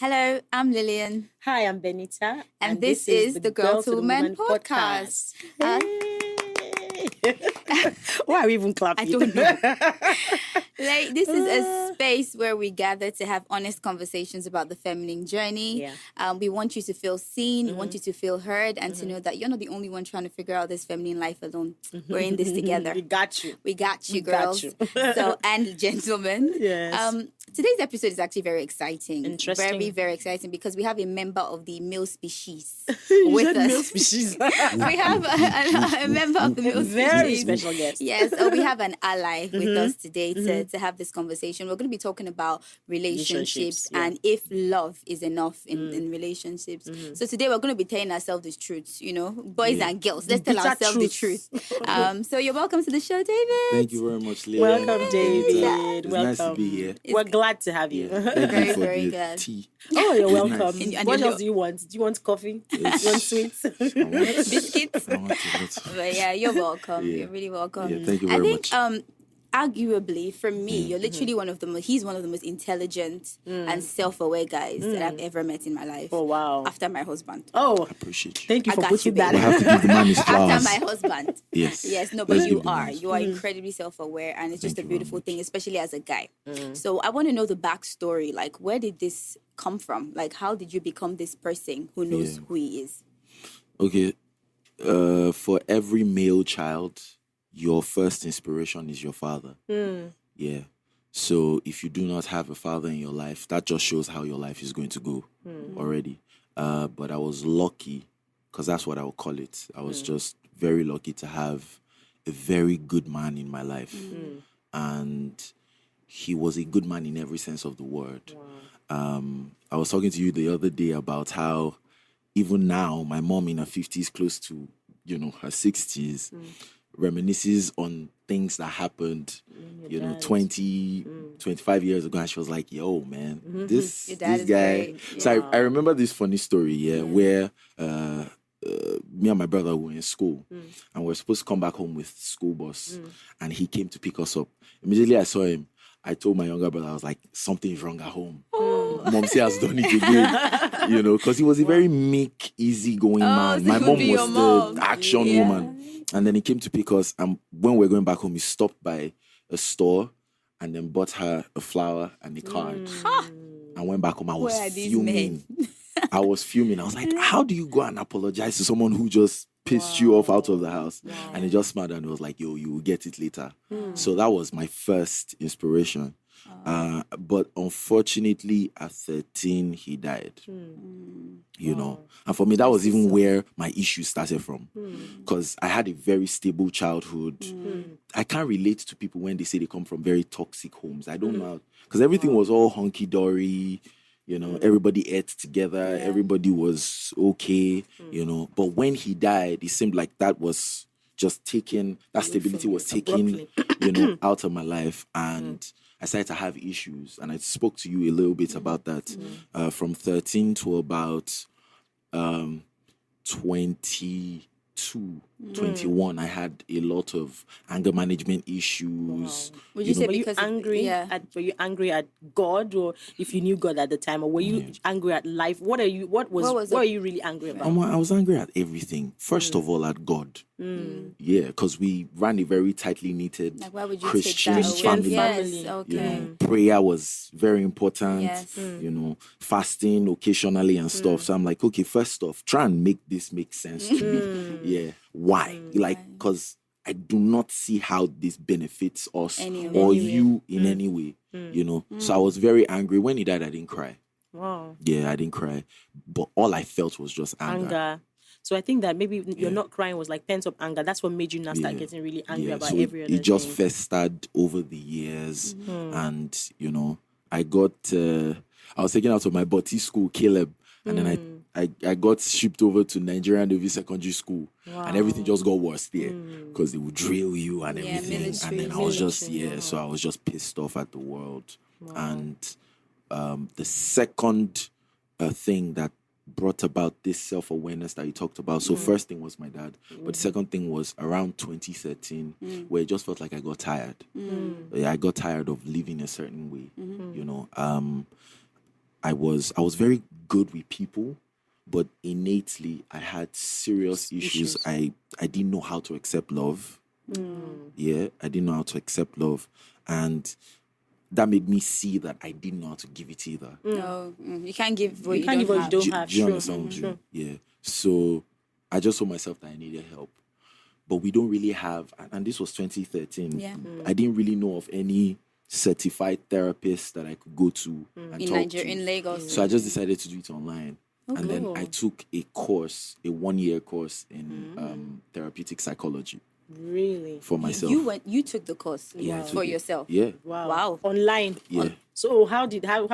Hello, I'm Lilian. Hi, I'm Benita. And this is the Girl to Woman podcast. Why are we even clapping? I don't know. This is a space where we gather to have honest conversations about the feminine journey. Yeah. We want you to feel seen, we want you to feel heard, and to know that you're not the only one trying to figure out this feminine life alone. We're in this together. We got you. We got you, girls. And gentlemen. Yes. Today's episode is actually very exciting. Interesting. Very, very exciting because we have a member of the male species with us. Male species. We have a member of the male Very species. special guest. Yes, we have an ally with us today to have this conversation. We're going to be talking about relationships and if love is enough in relationships. So today we're going to be telling ourselves the truth, boys and girls. Let's tell ourselves the truth. So you're welcome to the show, David. Thank you very much, Lilian. Welcome, David. It's Welcome. nice to be here. We're glad to have you. Thank you Very, for very the good. tea. Oh, you're welcome. Nice. And What you're- else do you want? Do you want coffee? Yes. You want sweets? Biscuits. I want a lot. But yeah, you're welcome. Yeah. You're really welcome. Yeah, thank you I very think much. arguably for me, you're literally one of the he's one of the most intelligent and self-aware guys that I've ever met in my life. Oh, wow. After my husband. Oh, I appreciate you. thank you I for got putting you, that. We have to give the man his After flowers. my husband. Yes. Yes, no, but Let's you give the are. man. You are incredibly self-aware and it's just a Thank you very beautiful much. thing, especially as a guy. So I want to know the backstory. Like, where did this come from? Like, how did you become this person who knows Yeah. who he is? Okay. For every male child, your first inspiration is your father. Yeah. So if you do not have a father in your life, that just shows how your life is going to go already. But I was lucky, because that's what I would call it. I was just very lucky to have a very good man in my life. And he was a good man in every sense of the word. I was talking to you the other day about how even now, my mom in her 50s, close to, her 60s, reminisces on things that happened, 20, 25 years ago. And she was like, yo, man, this Your dad this is guy. great. So I remember this funny story, where me and my brother were in school and we were supposed to come back home with school bus. And he came to pick us up. Immediately I saw him. I told my younger brother, I was like, something's wrong at home. Mom has done it again, because he was a very meek, easygoing man. so My it would mom be your was mom. the action woman. And then he came to pick us. And when we were going back home, he stopped by a store and then bought her a flower and a card. And went back home. I was Where are these fuming. I was fuming. I was like, how do you go and apologize to someone who just pissed you off out of the house? And he just smiled and was like, yo, you will get it later. So that was my first inspiration. But unfortunately, at 13, he died. And for me, that was even where my issue started from. Because I had a very stable childhood. I can't relate to people when they say they come from very toxic homes. I don't know. Because everything was all hunky-dory. Everybody ate together. Everybody was okay, But when he died, it seemed like that was just taken, that stability was taken, out of my life. And I started to have issues. And I spoke to you a little bit about that. From 13 to about 22, 21, I had a lot of anger management issues. Would you say Were you because angry were you angry at God, or if you knew God at the time, or were you angry at life? What are you really angry about? I was angry at everything. First of all, at God. Yeah, because we ran a very tightly knitted like, why would you Christian take that away? family. Yes, okay. Prayer was very important. Yes. Fasting occasionally and stuff. So I'm like, okay, first off, try and make this make sense to me. Yeah. Why? Because I do not see how this benefits us or you in any way, So I was very angry. When he died, I didn't cry. Wow. Yeah, I didn't cry. But all I felt was just anger. So I think that maybe you're not crying was like pent up anger. That's what made you now start getting really angry about so every other it just thing. festered over the years. And, I got, I was taken out of my Boti school, Caleb. And then I got shipped over to Nigerian Navy Secondary School. And everything just got worse there. Because they would drill you and everything. military, And then I was just, so I was just pissed off at the world. And the second thing that brought about this self-awareness that you talked about. So first thing was my dad. But the second thing was around 2013, where it just felt like I got tired. I got tired of living a certain way, I was very good with people, but innately I had serious issues. I didn't know how to accept love. Yeah, I didn't know how to accept love. And that made me see that I didn't know how to give it either. No, you can't give what you don't have. Do you understand what I mean? Yeah. So I just told myself that I needed help. But we don't really have, and this was 2013. Yeah. I didn't really know of any certified therapist that I could go to and in talk Nigeria, to. In Lagos. So I just decided to do it online. And then I took a course, a 1-year course in therapeutic psychology. Really? For myself. You took the course for yourself? Yeah. Wow. Online? Yeah. So how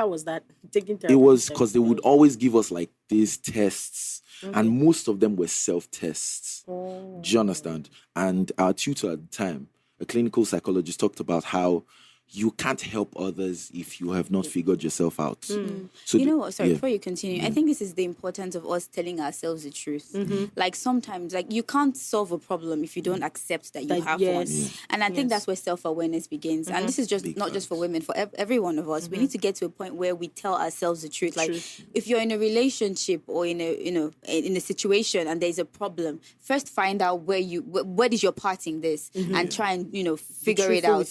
was that? Taking therapy? It was because they would always give us like these tests, and most of them were self-tests. Do you understand? And our tutor at the time, a clinical psychologist, talked about how you can't help others if you have not figured yourself out. So you know what? Sorry, before you continue, I think this is the importance of us telling ourselves the truth. Like sometimes, like you can't solve a problem if you don't accept that you have one. And I think that's where self-awareness begins. And this is just not just for women, for every one of us. We need to get to a point where we tell ourselves the truth. Like if you're in a relationship or in a situation and there's a problem, first find out where is your part in this, and try and figure it out.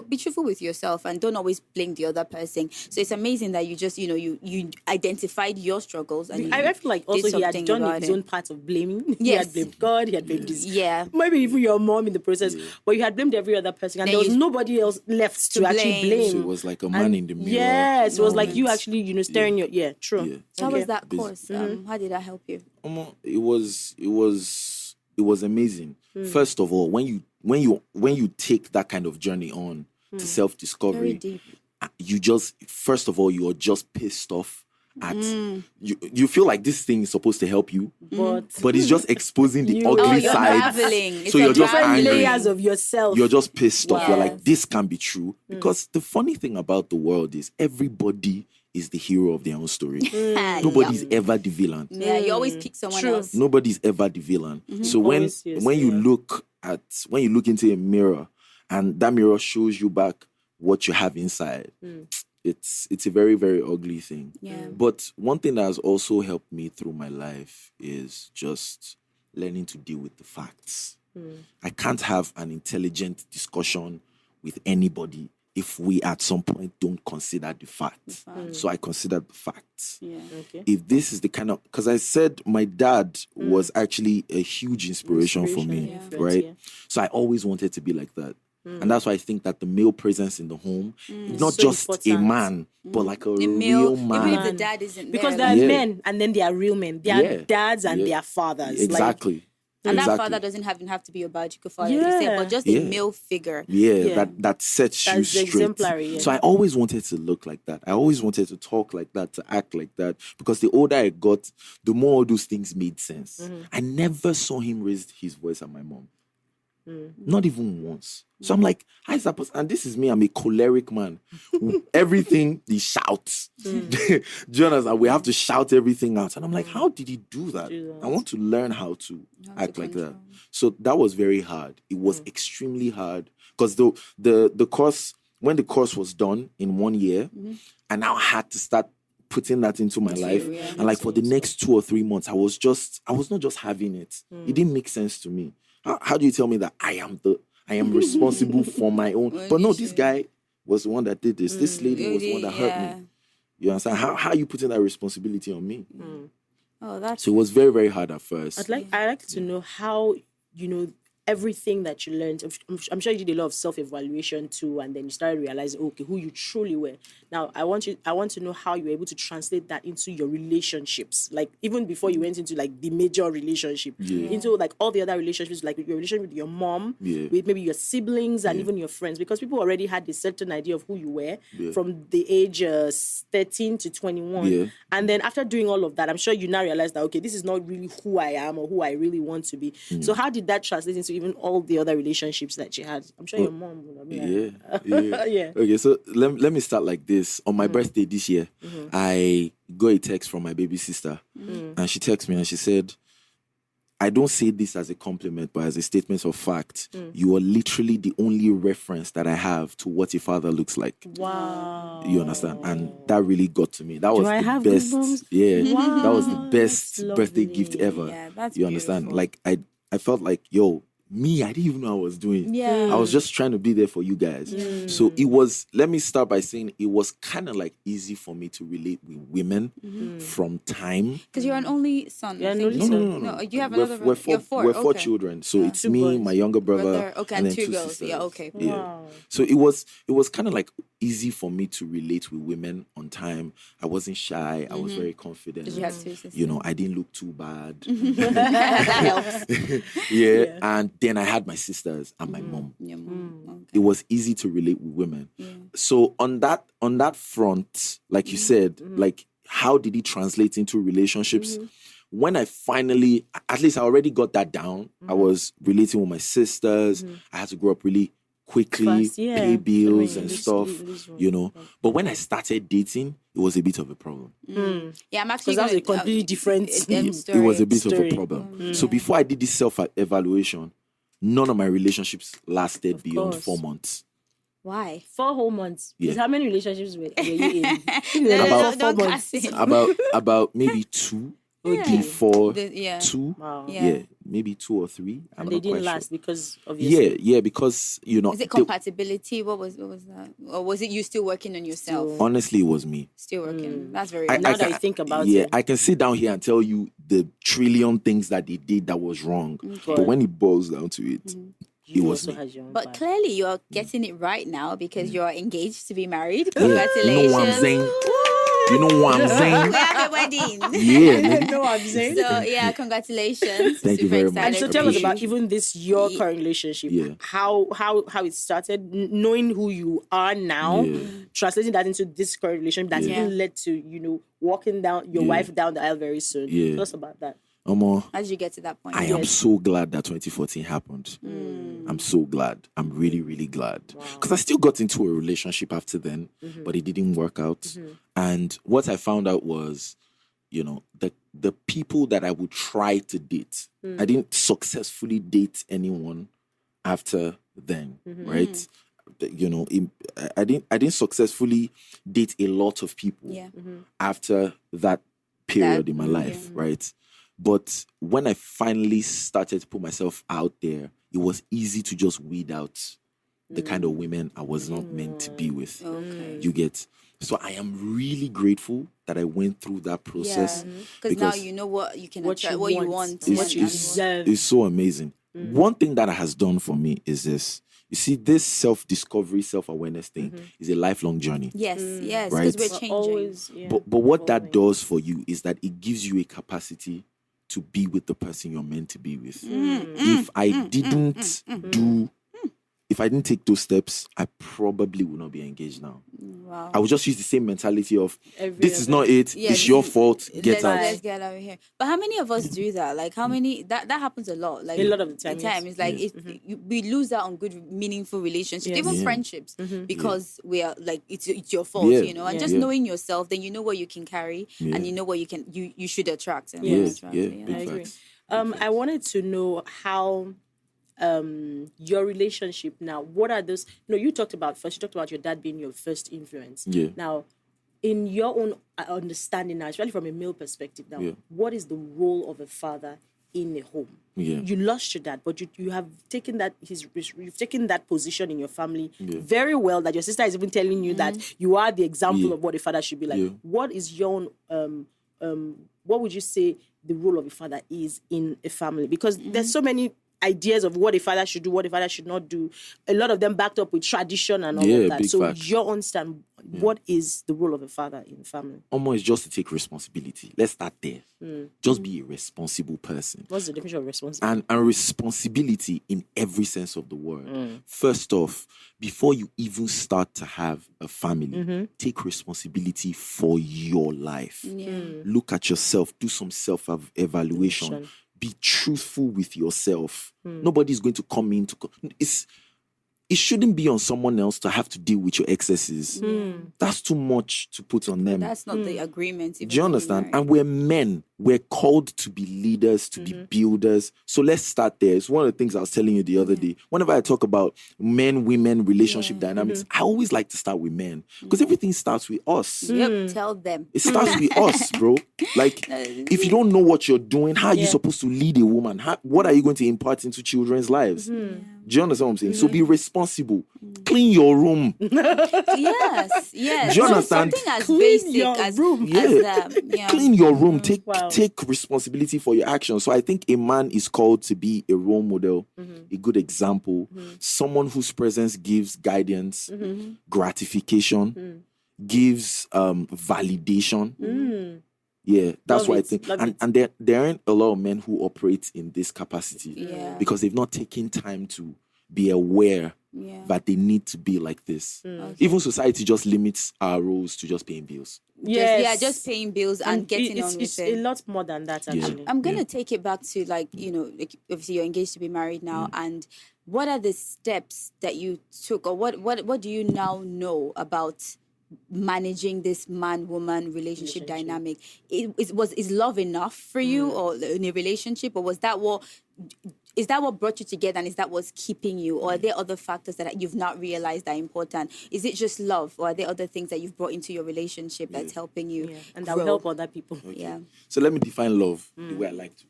Be truthful with yourself and don't always blame the other person. So it's amazing that you just you identified your struggles and I feel like also he had done his own part of blaming. He had blamed God, he had blamed his maybe even your mom in the process, but you had blamed every other person and there was nobody else left to actually blame. So it was like a man in the mirror. Yes, it was like you actually staring your true. How was that course? How did that help you? It was amazing. First of all, when you take that kind of journey on to self-discovery, you just, first of all, you're just pissed off at you feel like this thing is supposed to help you, but it's just exposing the ugly side. So you're just angry. Layers of yourself. You're just pissed off. You're like, this can't be true. Because the funny thing about the world is everybody is the hero of their own story. Nobody's ever the villain. Yeah, you always pick someone else. Nobody's ever the villain. So when you look into a mirror and that mirror shows you back what you have inside, it's a very, very ugly thing. But one thing that has also helped me through my life is just learning to deal with the facts. I can't have an intelligent discussion with anybody if we at some point don't consider the facts. So I considered the facts. If this is the kind of, because I said my dad was actually a huge inspiration for me, right? So I always wanted to be like that. And that's why I think that the male presence in the home is not so just important. A man, but like a real man. Even if the dad isn't there. Because there are men and then there are real men. There are dads and there are fathers. Exactly. And that father doesn't have to be a biological father, you say, but just a male figure. That sets you straight. Exemplary, So I always wanted to look like that. I always wanted to talk like that, to act like that. Because the older I got, the more all those things made sense. I never saw him raise his voice at my mom. Not even once. So I'm like, how is that possible? And this is me, I'm a choleric man. Everything he shouts. Do you understand? We have to shout everything out. And I'm like, how did he do that? I want to learn how to act like that. So that was very hard. It was extremely hard. Because the course, when the course was done in 1 year, I now had to start putting that into my life. And like for the next 2 or 3 months, I was not just having it. It didn't make sense to me. How do you tell me that I am responsible for my own? But no, this guy was the one that did this. This lady was the one that hurt me. You understand? How are you putting that responsibility on me? So it was very, very hard at first. I'd like to know how, everything that you learned. I'm sure you did a lot of self-evaluation too, and then you started realizing, okay, who you truly were. Now, I want to know how you were able to translate that into your relationships. Like even before you went into like the major relationship, into like all the other relationships, like your relationship with your mom, with maybe your siblings and even your friends, because people already had a certain idea of who you were from the age 13 to 21. And then after doing all of that, I'm sure you now realize that, okay, this is not really who I am or who I really want to be. So how did that translate into even all the other relationships that you had? I'm sure your mom would have been Okay, so let me start like this. On my birthday this year, I got a text from my baby sister, and she texted me and she said, I don't say this as a compliment, but as a statement of fact. You are literally the only reference that I have to what a father looks like. Wow. You understand? And that really got to me. That was I the have best. goosebumps? Yeah. Wow, That was the best that's birthday lovely. gift ever. Yeah, that's you understand? beautiful. Like I felt like, yo, me, I didn't even know what I was doing. Yeah. I was just trying to be there for you guys. So it was, let me start by saying it was kind of like easy for me to relate with women from time. Because you're an only son. Yeah, I think no, you no, said. No. You have We're another brother. four, You're four. we're four Okay. children. So it's Two me, boys. my younger brother, Okay, and then two two girls. sisters. Yeah, okay. Yeah. Wow. So it was kind of like easy for me to relate with women on time. I wasn't shy. I was very confident. Because you had two sisters. You know, I didn't look too bad. That helps. Yeah. And then I had my sisters and my mom. Your mom. Okay. It was easy to relate with women. So on that front, like you said, like how did it translate into relationships? When I finally, at least I already got that down. I was relating with my sisters. I had to grow up really quickly, Fast, yeah. pay bills I mean, and this- stuff, this one. you know. But when I started dating, it was a bit of a problem. Yeah, I'm actually Because that's gonna, a completely different story. It was a bit Story. of a problem. So before I did this self-evaluation, none of my relationships lasted beyond course. 4 months. Why? 4 whole months. Yeah. Because how many relationships were you in? About- don't 4 cast months. it. About maybe 2 Yeah. before Yeah. 2. Wow. Yeah, maybe 2 or 3. I'm And they not didn't quite last sure. because obviously. Yeah, because you know. Is it compatibility? What was that? Or was it you still working on yourself? Honestly, it was me. Still working. That's very Now honest. that you think about yeah, it. I can sit down here and tell you the trillion things that they did that was wrong. But when it boils down to it, it was also me. has your own But part. clearly you're getting it right now because you're engaged to be married. You Congratulations. know what I'm saying? You know what I'm saying? We have a wedding. Yeah, man. know what I'm saying? So yeah, congratulations. Thank you Super very excited much. So for tell us you. about even this your current relationship. Yeah. How it started, knowing who you are now, Yeah. translating that into this current relationship that Yeah. even led to walking down your wife down the aisle very soon. Yeah. Tell us about that. How did you get to that point? I am so glad that 2014 happened. I'm so glad. I'm really, really glad. Because I still got into a relationship after then, but it didn't work out. And what I found out was, you know, the people that I would try to date, I didn't successfully date anyone after then, right? You know, I didn't successfully date a lot of people after that period in my life, right? But when I finally started to put myself out there, it was easy to just weed out the kind of women I was not meant to be with. Okay. You get? So I am really grateful that I went through that process. Because now you know what you can attract, what you want. It's so amazing. One thing that it has done for me is this. You see, this self-discovery, self-awareness thing is a lifelong journey. Yes, Right? because we're changing. Always, But what that does for you is that it gives you a capacity to be with the person you're meant to be with. If I didn't if I didn't take those steps, I probably would not be engaged now. Wow. I would just use the same mentality of this is not it. Yeah, it's your fault. Get out. Let's get out of here. But how many of us do that? Like how many? That happens a lot. Like A lot of the time, yes. It's like we lose out on good, meaningful relationships, even friendships, because we are like it's your fault, Yeah. you know. And just knowing yourself, then you know what you can carry, and you know what you should attract. And Yeah, attract. big I agree. facts. I wanted to know how your relationship now, what are those, you talked about your dad being your first influence. Yeah. Now, in your own understanding now, especially from a male perspective now, what is the role of a father in a home? Yeah. You lost your dad, but you have taken you've taken that position in your family very well, that your sister is even telling you that you are the example of what a father should be like. What is your what would you say the role of a father is in a family? Because there's so many ideas of what a father should do, what a father should not do. A lot of them backed up with tradition and all of that. Big So facts. your understand what is the role of a father in family? Almost just to take responsibility. Let's start there. Just be a responsible person. What's the definition of responsibility? And responsibility in every sense of the word. First off, before you even start to have a family, take responsibility for your life. Look at yourself, do some self-evaluation. Be truthful with yourself. Nobody's going to come in to... it shouldn't be on someone else to have to deal with your excesses. That's too much to put on them. That's not the agreement. Do you understand? And we're men. We're called to be leaders, to be builders. So let's start there. It's one of the things I was telling you the other day. Whenever I talk about men, women, relationship dynamics, I always like to start with men. Because everything starts with us. Yep, tell them. It starts with us, bro. Like, if you don't know what you're doing, how are you supposed to lead a woman? What are you going to impart into children's lives? Do you understand what I'm saying? So be responsible. Clean your room. Yes. Do you understand? Something as basic as room. Clean your room. Take responsibility for your actions. So I think a man is called to be a role model, a good example, someone whose presence gives guidance, gratification, gives validation. Yeah, that's what I think. And there aren't a lot of men who operate in this capacity because they've not taken time to be aware that they need to be like this. Even society just limits our roles to just paying bills. Just paying bills and getting on with it's it. a lot more than that, actually. I'm going to take it back to, like, obviously you're engaged to be married now, and what are the steps that you took, or what do you now know about managing this man-woman relationship dynamic? Is love enough for you, or in a relationship, or is that what brought you together, and is that what's keeping you, or are there other factors that you've not realized are important? Is it just love, or are there other things that you've brought into your relationship that's helping you and that will help other people? So let me define love the way I like to.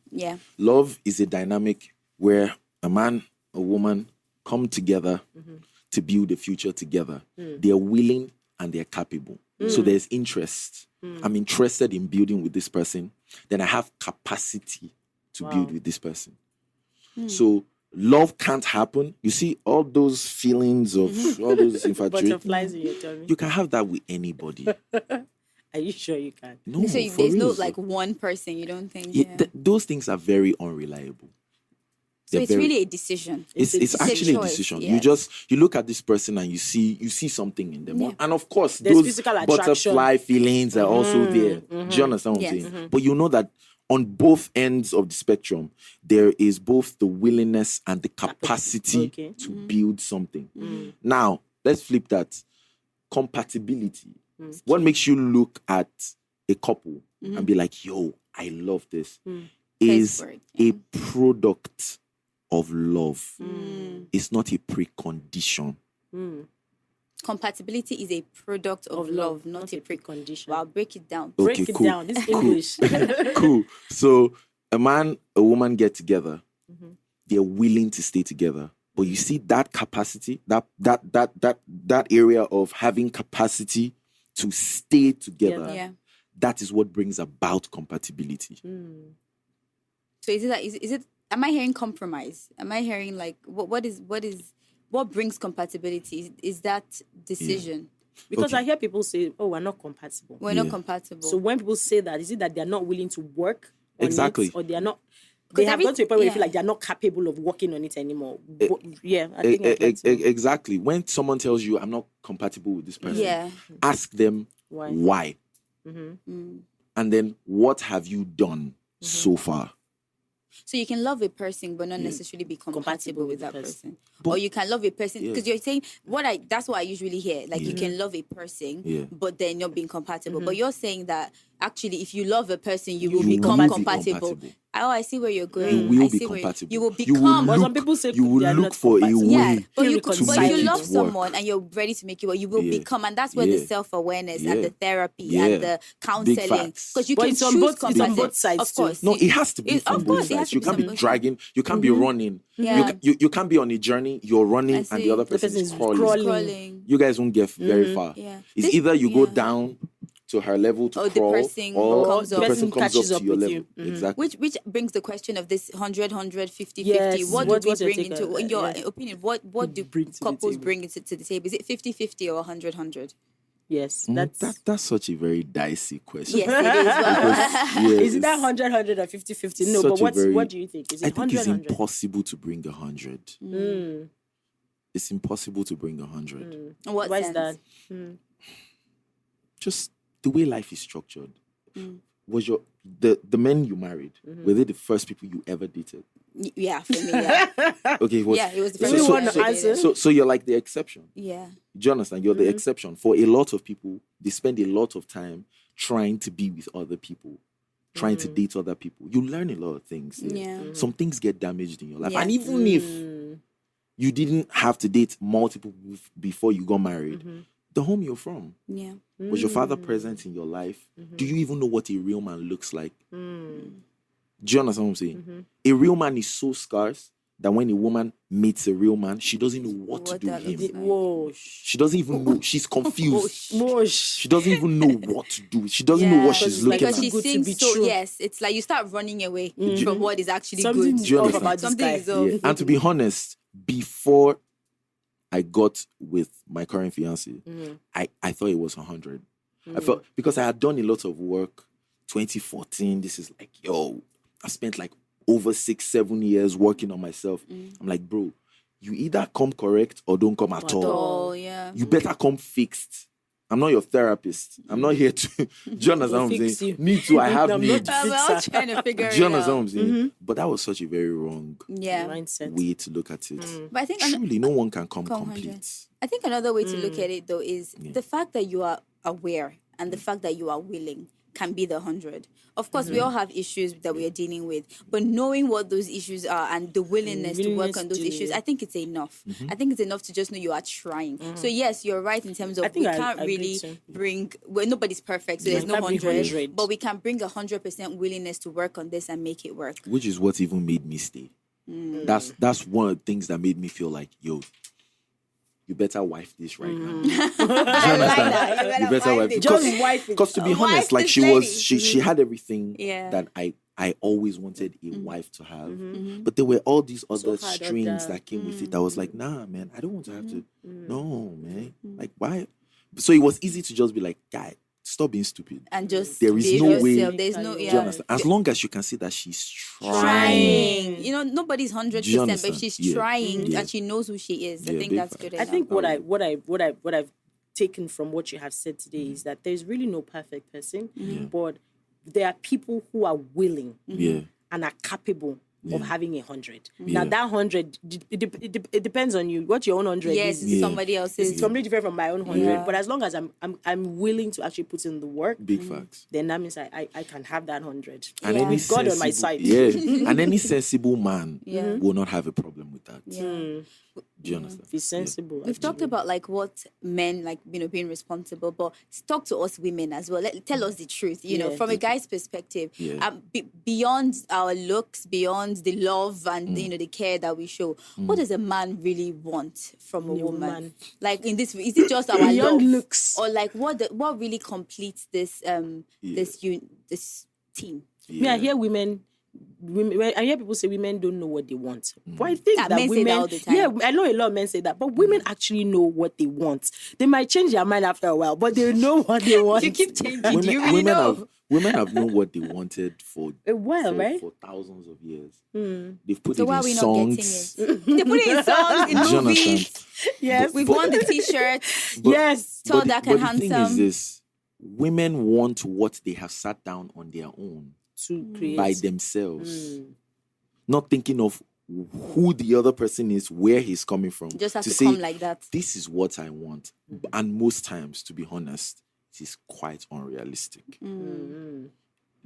Love is a dynamic where a man, a woman come together to build a future together. They're willing and they're capable. So there's interest. I'm interested in building with this person. Then I have capacity to build with this person. So love can't happen. You see all those feelings of all those infatuation. Butterflies in your tummy. You can have that with anybody. Are you sure you can? No, so there's no like one person, you don't think? Those things are very unreliable. So it's really a decision. It's actually a decision. Yes. You look at this person and you see something in them. And of course, there's those physical attraction. Butterfly feelings are also there. Do you understand what I'm saying? But you know that on both ends of the spectrum, there is both the willingness and the capacity to build something. Now, let's flip that. Compatibility. What makes you look at a couple and be like, yo, I love this, is a product of love. It's not a precondition. Compatibility is a product of love, not a precondition. Well, I'll break it down. Okay, Break it down. This English. Cool. So a man, a woman get together. They're willing to stay together. But you see that capacity, that area of having capacity to stay together. That is what brings about compatibility. So is it am I hearing compromise? Am I hearing like what brings compatibility? Is that decision? Because I hear people say, "Oh, we're not compatible." We're not compatible. So when people say that, is it that they're not willing to work on Exactly. it, or they are not? They have got to a point where they feel like they're not capable of working on it anymore. I think exactly. When someone tells you, "I'm not compatible with this person," ask them why. And then what have you done so far? So you can love a person but not necessarily be compatible with that person. Or you can love a person because you're saying that's what I usually hear. Like you can love a person but they're not being compatible. But you're saying that actually if you love a person you will become compatible. Oh, I see where you're going. You will be compatible. You will become. But some people say you will look for a way. But you make love it someone and you're ready to make it work. You will become, and that's where the self-awareness and the therapy and the counseling. Because you can choose on both sides. Of course. No, it has to be from both sides. You can't be dragging. You can't be running. You can't be on a journey. You're running and the other person is crawling. You guys won't get very far. It's either you go down to her level to crawl, or the person comes up to your level. Exactly. Which brings the question of this 100, 50, 50. What do we bring into, in your opinion, what do couples bring to the table? Is it 50, 50 or 100, 100? Yes, that's such a very dicey question. Yes, it is. Is it that 100, 100 or 50, 50? No, but what do you think? Is it 100, I think it's impossible to bring 100. It's impossible to bring 100. Why is that? Just the way life is structured. Was the men you married, were they the first people you ever dated? Yeah, for me, yeah. Okay, It was the first one to answer. So you're like the exception. Yeah. Do you understand? You're the exception. For a lot of people, they spend a lot of time trying to be with other people, trying to date other people. You learn a lot of things. Yeah. Some things get damaged in your life. Yeah. And even if you didn't have to date multiple people before you got married, the home you're from, was your father present in your life? Do you even know what a real man looks like? Do you understand what I'm saying? A real man is so scarce that when a woman meets a real man, she doesn't know what to do with him. Whoa. She doesn't even know. She's confused. Whoosh. She doesn't even know what to do. She doesn't know what she's looking because at. she Good to thinks be so. true. Yes, it's like you start running away from what is actually Something good. Do you off understand? about this Something guy. is off. Yeah. And to be honest, before I got with my current fiance, I thought it was 100. I felt, because I had done a lot of work. 2014, this is like, yo, I spent like over 6-7 years working on myself. I'm like, bro, you either come correct or don't come at all. Oh, yeah. You better come fixed. I'm not your therapist. I'm not here to. Do you understand what I'm fix saying? you. Me too. I have I'm needs. not We're all trying to figure Do you it understand what out. I'm saying? But that was such a very wrong Mindset. way to look at it. But I think Truly, no one can come 100. complete. I think another way to look at it, though, is the fact that you are aware and the fact that you are willing can be the 100. Of course, we all have issues that we are dealing with, but knowing what those issues are and the willingness to work on those issues, I think it's enough. I think it's enough to just know you are trying. So yes, you're right in terms of we can't really bring, well, nobody's perfect, so there's no 100, but we can bring 100% willingness to work on this and make it work. Which is what even made me stay. That's one of the things that made me feel like, yo, you better wife this right now. Do you understand? You better wife it. Just wife it. Because to be honest, like she had everything that I always wanted a wife to have. But there were all these other strings that came with it. I was like, nah, man, I don't want to have to. No, man. Like, why? So it was easy to just be like, guy, stop being stupid. And just there is no way. There's no, Do you understand? As long as you can see that she's trying. You know, nobody's 100%, but she's trying and she knows who she is. I think that's good enough. I think what I've taken from what you have said today is that there's really no perfect person, but there are people who are willing and are capable of having 100. Now that 100, it depends on you. What your own 100 is. Somebody else's. It's completely different from my own 100. But as long as I'm willing to actually put in the work, big facts. Then that means I can have that 100. And any God on my side. And any sensible man will not have a problem with that. Do you understand? Be sensible. We've talked about like what men like, you know, being responsible, but talk to us women as well. Tell us the truth, you know, from a guy's perspective, beyond our looks, beyond the love and you know the care that we show. What does a man really want from a woman? Like in this, is it just our love, looks, or like what really completes this this team? I hear I hear people say women don't know what they want. But I think that men women say that all the time. Yeah, I know a lot of men say that, but women actually know what they want. They might change their mind after a while, but they know what they want. You keep changing. Do you really know? Women have known what they wanted for right? For thousands of years. They've put So it why in are we songs. not getting it? They put it in songs, in movies. Yes, we've won the T-shirts. Tall, dark, and handsome. The thing is this: women want what they have sat down on their own to create by themselves, not thinking of who the other person is, where he's coming from. Just has to say, come like that. This is what I want, and most times, to be honest, it is quite unrealistic. Do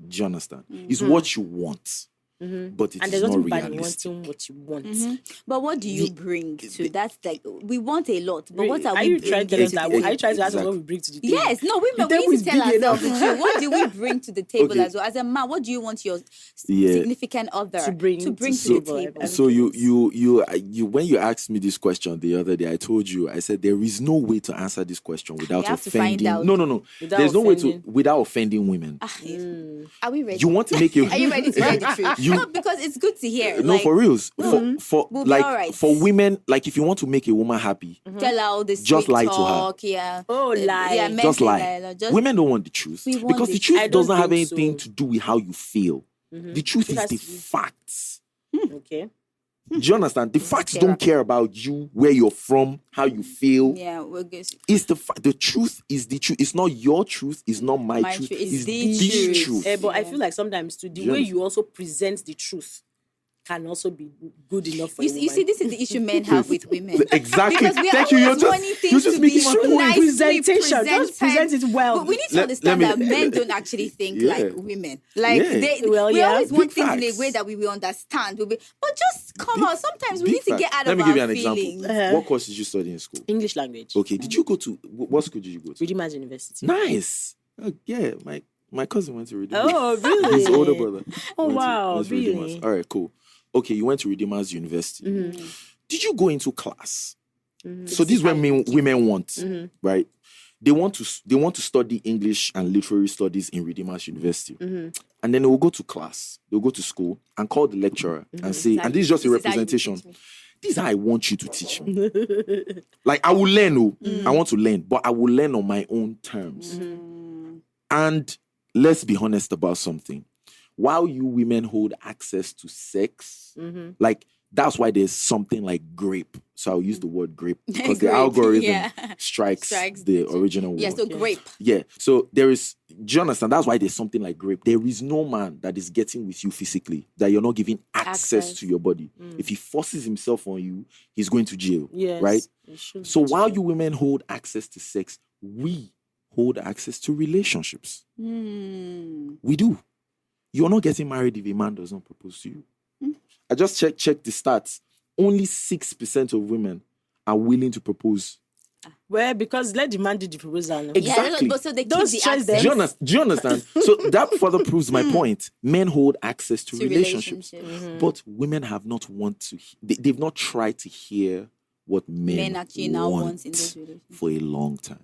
you understand? It's what you want. But it is not realistic. What you want. But what do you bring to that? Like, we want a lot, but what are you we trying bringing to tell us? Are you trying to ask us what we bring to the table? Yes, no, women, we need to tell ourselves the truth. What do we bring to the table as well? As a man, what do you want your significant other to bring to the table? So you when you asked me this question the other day, I told you, I said there is no way to answer this question without offending. No. There's no way to without offending women. Are we ready? You want to make it? Are you ready to hear the truth? No, because it's good to hear. No, like, for reals. For we'll like for women, like if you want to make a woman happy, tell her all this. Just lie talk, to her. Yeah. Oh, lie. Yeah, just lie. Women don't want the truth because the truth doesn't have anything to do with how you feel. The truth is the facts. Okay. Do you understand? The facts don't care about you, where you're from, how you feel. Yeah, we're good. It's the truth is the truth. It's not your truth. It's not my truth. It's the truth. But I feel like sometimes too, the way you also present the truth can also be good enough for you a woman. see, this is the issue men have with women. Exactly. Because we are Thank you. always wanting things to be nicely presentation. Just present it well. But we need to understand that men don't actually think like women. Like we always want things in a way that we will understand. But just come on. Sometimes we need to get out of our feelings. Let me give you an example. What course did you study in school? English language. Okay. Did you go to what school did you go to? Redeemers University. Nice. Yeah, my cousin went to Redeemers. Oh, really? His older brother. Oh, wow. Really? Redeemers. All right, cool. Okay, you went to Redeemers University. Mm-hmm. Did you go into class? Mm-hmm. So this is what women want, right? They want to study English and literary studies in Redeemers University. And then they will go to class. They'll go to school and call the lecturer and say, and this is just a representation. This is how I want you to teach me. Like, I will learn. I want to learn, but I will learn on my own terms. And let's be honest about something. While you women hold access to sex, like, that's why there's something like grape. So I'll use the word grape because the algorithm strikes the original word. Yeah, so grape. Yeah. So do you understand? That's why there's something like grape. There is no man that is getting with you physically that you're not giving access to your body. If he forces himself on you, he's going to jail. Yes, right? So while you women hold access to sex, we hold access to relationships. We do. You're not getting married if a man does not propose to you. I just checked the stats. Only 6% of women are willing to propose. Well, because let the man do the proposal. Exactly. Yeah, but so they keep the access. Do you understand? So that further proves my point. Men hold access to relationships. But women have not they've not tried to hear what men actually now want in those relationships for a long time.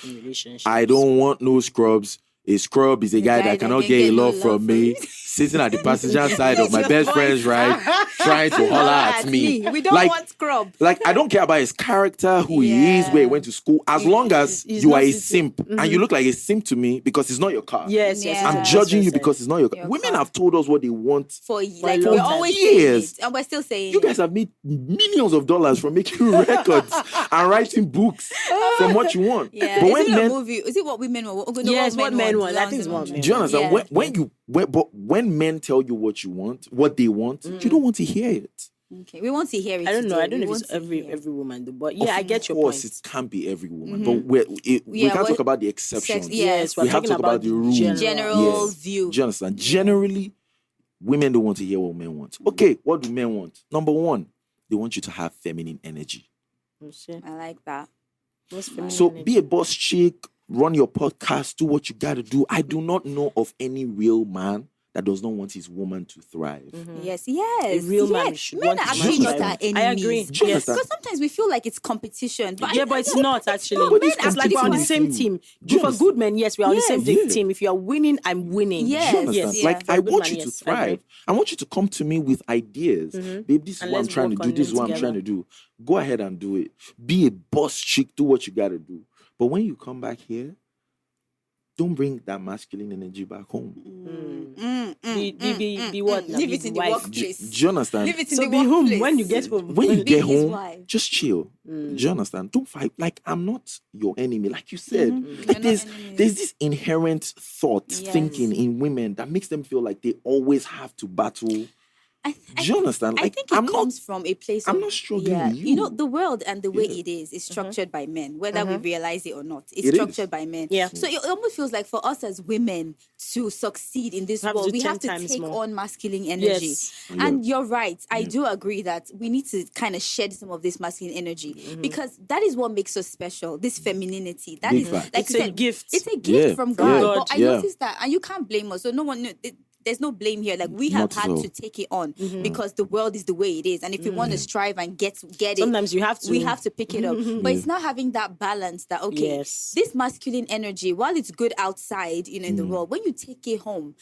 Relationships. I don't want no scrubs. A scrub is a guy that cannot get a love from me, sitting at the passenger side of my best friend's ride, trying to holler at me. We don't want scrub. Like, I don't care about his character, who he is, where he went to school, as long as you are a simp. And you look like a simp to me because it's not your car. Yes. I'm judging you because it's not your car. Women have told us what they want for we're always years. And we're still saying you guys have made millions of dollars from making records and writing books from what you want. Yeah. But when is it what women want? Yes, what men want. I think it's what men want. Do you understand? When men tell you what you want, what they want, you don't want to hear it. Okay, we want to hear it. I don't know. I don't know if it's every woman, though. But yeah, I get your point. Of course, it can't be every woman. But we can't talk about the exceptions. Yes, we have to talk about the rules. General view. Do you understand? Generally, women don't want to hear what men want. Okay, what do men want? Number one, they want you to have feminine energy. I like that. So be a boss chick, run your podcast, do what you got to do. I do not know of any real man that does not want his woman to thrive. Yes. A real man should men want are actually not our enemies. I agree. Yes. Because sometimes we feel like it's competition. But but it's not actually. Men it's like we're on the same team. For good men, yes, we are on the same team. If you are winning, I'm winning. Yes. Like, I want you to thrive. I want you to come to me with ideas. Babe, this is what I'm trying to do. This is what I'm trying to do. Go ahead and do it. Be a boss chick. Do what you got to do. But when you come back here, don't bring that masculine energy back home. Be what? Leave it in the workplace. Do you understand? Leave it in so the be workplace. home when you get home. When you get home, just chill. Do you understand? Don't fight. Like, I'm not your enemy. Like you said, like there's this inherent thinking in women that makes them feel like they always have to battle. Do you understand? I think it comes from a place I'm not struggling with you. You know, the world and the way it is structured by men, whether we realize it or not. It's structured by men. Yeah. So it almost feels like for us as women to succeed in this world, we have to take on masculine energy. Yes. And you're right. I do agree that we need to kind of shed some of this masculine energy because that is what makes us special, this femininity. That is, like it's a gift. It's a gift from God. But I Yeah. noticed that, and you can't blame us. So no one... There's no blame here. Like, we have had to take it on because the world is the way it is. And if we want to strive and get it, sometimes you have to. We have to pick it up. But it's not having that balance that, okay, this masculine energy, while it's good outside, in the world, when you take it home,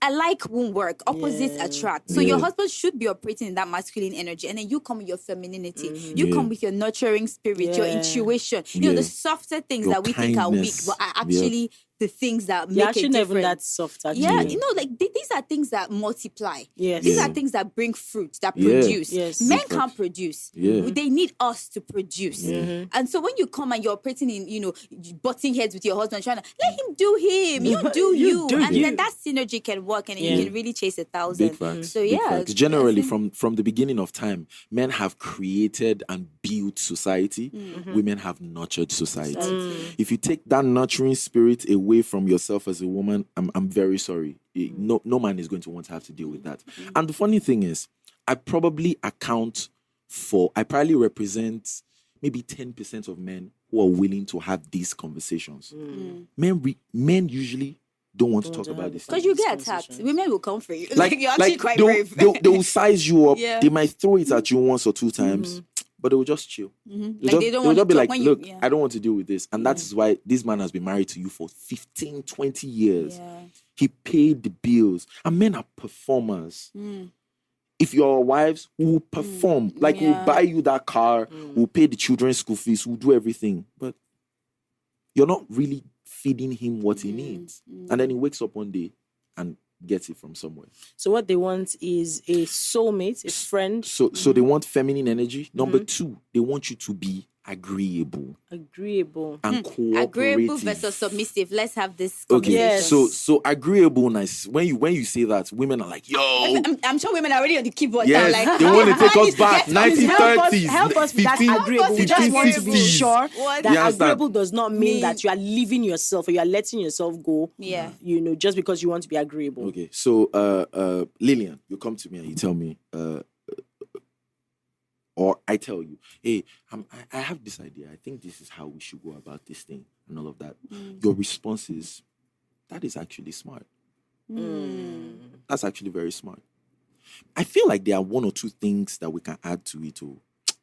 alike won't work. Opposites attract. So your husband should be operating in that masculine energy. And then you come with your femininity. You come with your nurturing spirit, your intuition. The softer things Your that we think are weak, kindness. but are actually the things that make You're a actually difference. never that soft, actually. Yeah, you know, like these are things that multiply. Yes. These are things that bring fruit, that produce. Yes. Men can't produce. They need us to produce. And so when you come and you're operating in, you know, butting heads with your husband, trying to let him do him, you do you. And then that synergy can work and you can really chase 1,000. Big facts. So Big yeah. facts. Generally, from the beginning of time, men have created and built society. Women have nurtured society. If you take that nurturing spirit away from yourself as a woman, I'm very sorry. No man is going to want to have to deal with that. And the funny thing is, I probably represent maybe 10% of men who are willing to have these conversations. Men usually don't want to talk about this. Because you get attacked. Women will come for you. Like you're actually quite brave. They will size you up. They might throw it at you once or two times, but they will just chill. They'll just be like, look, I don't want to deal with this. And that is why this man has been married to you for 15, 20 years. He paid the bills. And men are performers. If your wives will perform, we'll buy you that car, we'll pay the children's school fees, we'll do everything. But you're not really feeding him what he needs. And then he wakes up one day and gets it from somewhere. So what they want is a soulmate, a friend. So they want feminine energy. Number 2, they want you to be agreeable and cooperative. Agreeable versus submissive. Let's have this conversation. Yes. So agreeableness. When you say that, women are like, yo. I'm sure women are already on the keyboard now. Like, they want to take us back. 1930s. Help us with that agreeable. We just want to be sure that agreeable does not mean that you are leaving yourself or you are letting yourself go. Yeah. You know, just because you want to be agreeable. Okay. So Lilian, you come to me and you tell me, or I tell you, hey, I have this idea. I think this is how we should go about this thing and all of that. Your response is, that is actually smart. That's actually very smart. I feel like there are one or two things that we can add to it,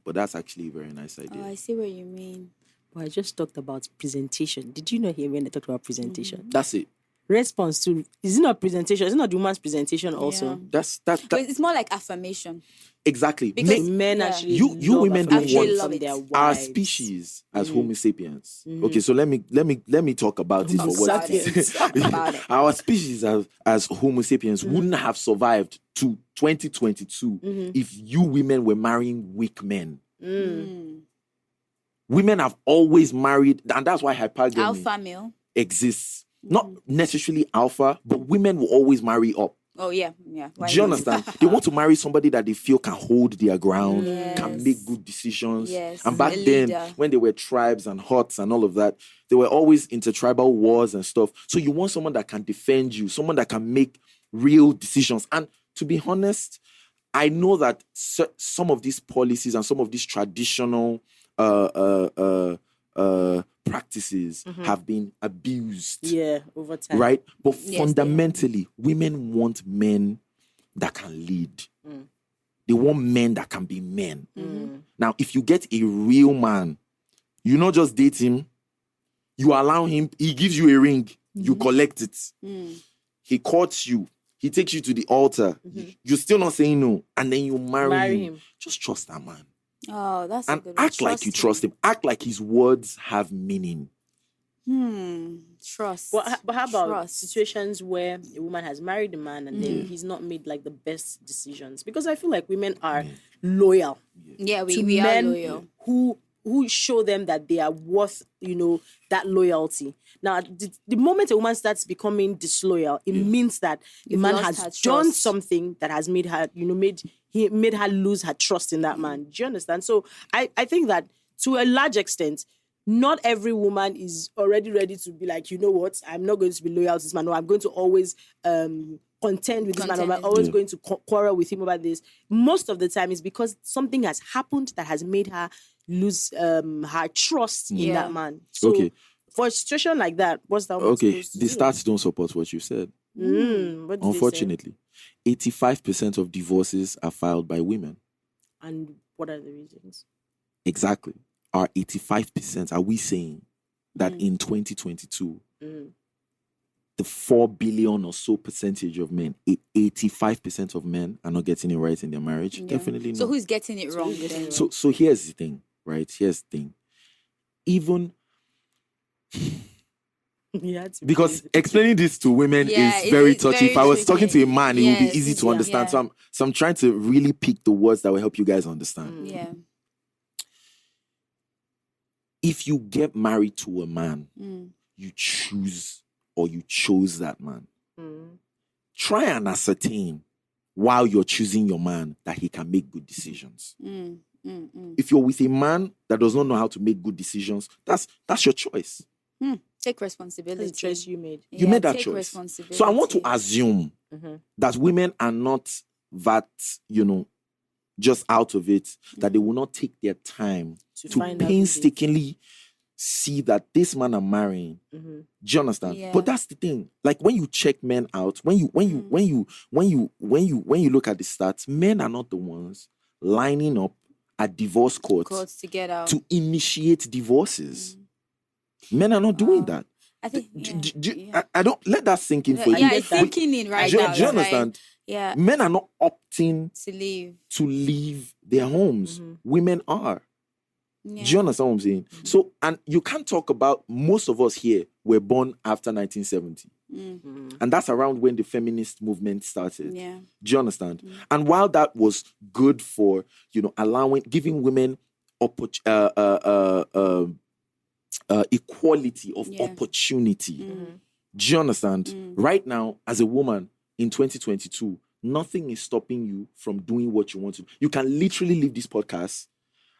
but that's actually a very nice idea. Oh, I see what you mean. Well, I just talked about presentation. Did you know here when I talked about presentation? That's it. Response to, is it not presentation? Is it not the woman's presentation also? That's But it's more like affirmation. Exactly. Because men actually you women don't want love it. their wives. Our species as Homo sapiens. Okay, so let me talk about it for what it is. Talk about it. Our species as Homo sapiens wouldn't have survived to 2022 if you women were marrying weak men. Women have always married, and that's why hypergamy Alpha male exists. Not necessarily alpha, but women will always marry up. Oh, yeah. Do you understand? They want to marry somebody that they feel can hold their ground, can make good decisions. Yes. And back then, when there were tribes and huts and all of that, there were always intertribal wars and stuff. So you want someone that can defend you, someone that can make real decisions. And to be honest, I know that some of these policies and some of these traditional practices have been abused. Yeah, over time. Right? But fundamentally, women want men that can lead. They want men that can be men. Now, if you get a real man, you not just date him, you allow him, he gives you a ring, you collect it. He courts you, he takes you to the altar, you're still not saying no, and then you marry him. Just trust that man. Oh, that's and a good act like you trust him. Act like his words have meaning. Trust. But how about situations where a woman has married a man and then he's not made like the best decisions? Because I feel like women are loyal. Yeah, to we men are loyal. Who show them that they are worth, that loyalty. Now, the moment a woman starts becoming disloyal, it means that the man has done something that has made her, made her lose her trust in that man. Do you understand? So I think that to a large extent, not every woman is already ready to be like, you know what, I'm not going to be loyal to this man, or I'm going to always contend with this man, or I'm always going to quarrel with him about this. Most of the time is because something has happened that has made her lose her trust in that man. So for a situation like that, what's that? Okay, the stats don't support what you said. Unfortunately, 85% of divorces are filed by women. And what are the reasons? Exactly. Are 85%, are we saying that in 2022, the 4 billion or so percentage of men, 85% of men are not getting it right in their marriage? Definitely not. So who's getting it wrong? So here's the thing, right? Here's the thing. Even Because explaining this to women is very touchy. If I was talking to a man, it would be easy to understand. So I'm trying to really pick the words that will help you guys understand. Yeah. If you get married to a man, you choose or you chose that man. Try and ascertain while you're choosing your man that he can make good decisions. If you're with a man that does not know how to make good decisions, that's your choice. Take responsibility. That's the choice you made. You made that choice. So I want to assume that women are not that, just out of it, that they will not take their time to painstakingly see that this man I'm marrying. Do you understand? Yeah. But that's the thing. Like when you check men out, when you look at the stats, men are not the ones lining up at divorce courts to get out, to initiate divorces. Men are not doing that. I think I don't let that sink in for you. Yeah, it's sinking in right now. Do you understand? Yeah. Men are not opting to leave their homes. Women are. Yeah. Do you understand what I'm saying? So, and you can't talk about, most of us here were born after 1970. And that's around when the feminist movement started. Yeah. Do you understand? And while that was good for, giving women equality of opportunity. Do you understand? Right now, as a woman in 2022, nothing is stopping you from doing what you want to. You can literally leave this podcast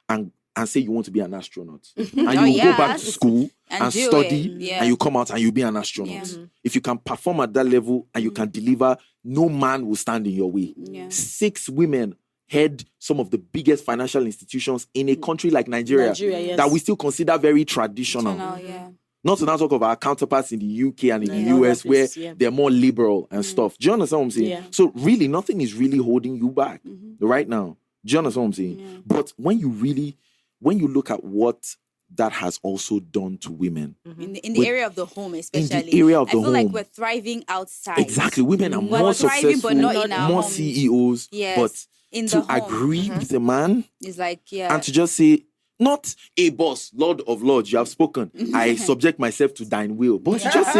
and say you want to be an astronaut. And you go back to school and study, and you come out and you be an astronaut. If you can perform at that level and you can deliver, no man will stand in your way. 6 women head some of the biggest financial institutions in a country like Nigeria that we still consider very traditional. Not to now talk of our counterparts in the UK and in the US where they're more liberal and stuff. Do you understand what I'm saying? Yeah. So really, nothing is really holding you back right now. Do you understand what I'm saying? Yeah. But when you look at what that has also done to women. In the area of the home, especially. In the area of the home. I feel like we're thriving outside. Exactly. Women are more successful, but not in our more homes. CEOs. Yes. But in to the agree with a man is like, and to just say, not a boss, Lord of Lords, you have spoken. I subject myself to thine will. But to just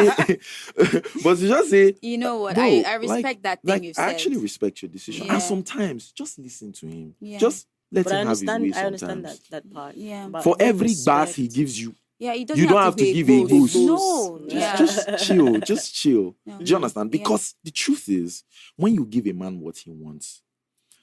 say, you know what? Bro, I respect that thing you said. I actually respect your decision. Yeah. And sometimes just listen to him. Yeah. Just let him have his way sometimes. I understand that part. Yeah. For every bath he gives you, you don't have to give a boost. No. Just chill. Just chill. Yeah. Do you understand? Because the truth is, when you give a man what he wants,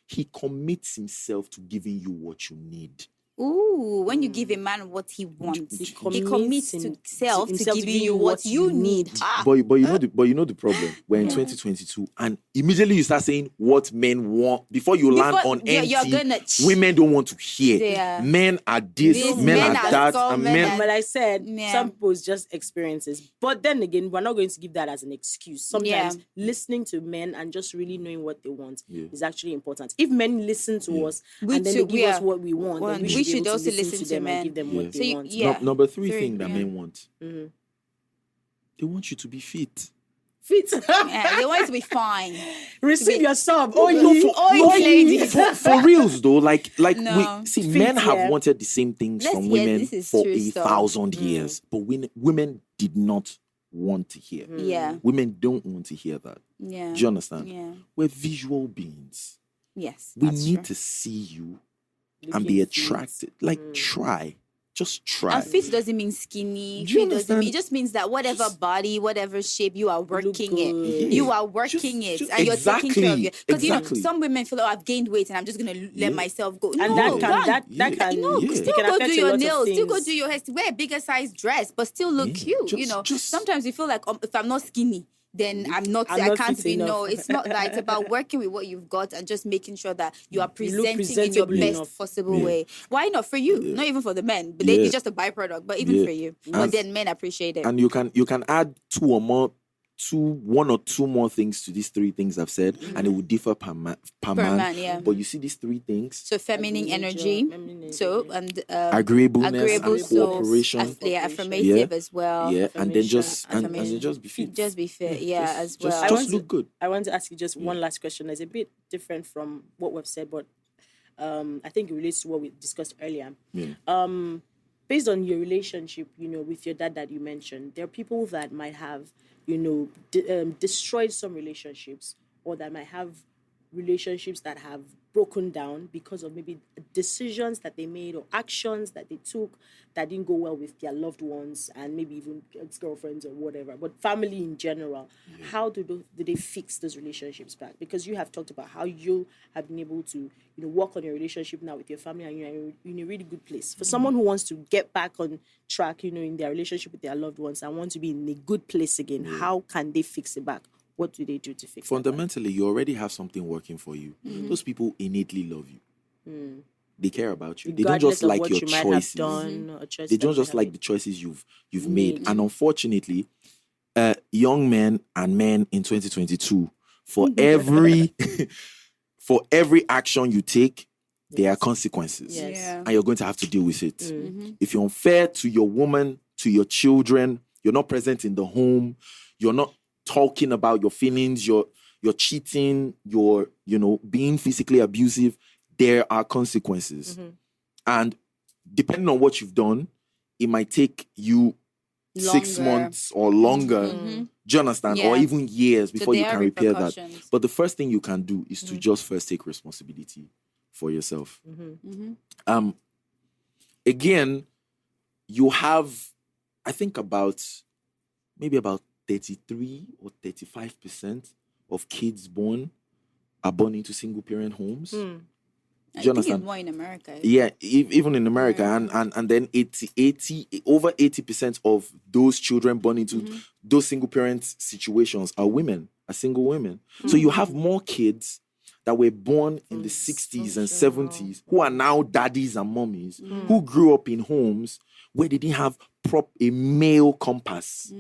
he commits himself to giving you what you need. Ooh, when you give a man what he wants, he commits to himself to giving you what you need. But you know the problem. We're in 2022, and immediately you start saying what men want before you land on empty. Women don't want to hear. Yeah. Men are this, men are that, and men. Well, I said some people's just experiences, but then again, we're not going to give that as an excuse. Sometimes listening to men and just really knowing what they want is actually important. If men listen to us and then they give us what we want, then we should also listen to them and give them what they want. Number 3 thing that men want. They want you to be fit. They want to be fine. Receive your sub. Ladies. For reals though, men have wanted the same things from women for 1,000 years, but women did not want to hear. Women don't want to hear that. Do you understand? We're visual beings. Yes, we need to see you and be attracted. Just try. And fit doesn't mean skinny. Fit doesn't mean, it just means that whatever body, whatever shape, you are working it. You are working it. And you're taking care of it. Because some women feel, I've gained weight and I'm just going to let myself go. And that can still go do your nails, still go do your hair, wear a bigger size dress, but still look cute. Sometimes you feel like if I'm not skinny, then I can't be. No, it's not that. It's about working with what you've got and just making sure that you are presenting in your best possible way. Why not for you? Not even for the men, but it's just a byproduct. But even for you, but then men appreciate it. And you can add 1 or 2 more things to these 3 things I've said, and it will differ per man. But you see these 3 things. So feminine energy, agreeableness, and cooperation. Affirmative as well. Yeah, and then just be fit. Just be fit, as well. Just look good. I want to ask you just one last question. It's a bit different from what we've said, but I think it relates to what we discussed earlier. based on your relationship, with your dad that you mentioned, there are people that might have, destroyed some relationships, or that might have relationships that have broken down because of maybe decisions that they made or actions that they took that didn't go well with their loved ones, and maybe even ex-girlfriends or whatever, but family in general. How do they fix those relationships back? Because you have talked about how you have been able to work on your relationship now with your family, and you're in a really good place. For someone who wants to get back on track, in their relationship with their loved ones and want to be in a good place again, how can they fix it back? What do they do to fix it? Fundamentally, you already have something working for you. Those people innately love you. They care about you. Regardless they don't just like of what your you might choices. have done, or choices They don't that you just like have the choices you've made. And unfortunately, young men and men in 2022, for every for every action you take, there are consequences. Yes. Yeah. And you're going to have to deal with it. If you're unfair to your woman, to your children, you're not present in the home, you're not talking about your feelings, you're cheating, you're being physically abusive, there are consequences. And depending on what you've done, it might take you longer. 6 months or longer. Do you understand? Or even years before you can repair that. But the first thing you can do is to just first take responsibility for yourself. Again, you have, I think maybe about 33 or 35% of kids are born into single parent homes. Do you understand? It's more in America. Yeah, even in America. And then over 80% of those children born into those single parent situations are single women. So you have more kids that were born in the 60s and 70s who are now daddies and mommies who grew up in homes where they didn't have a male compass,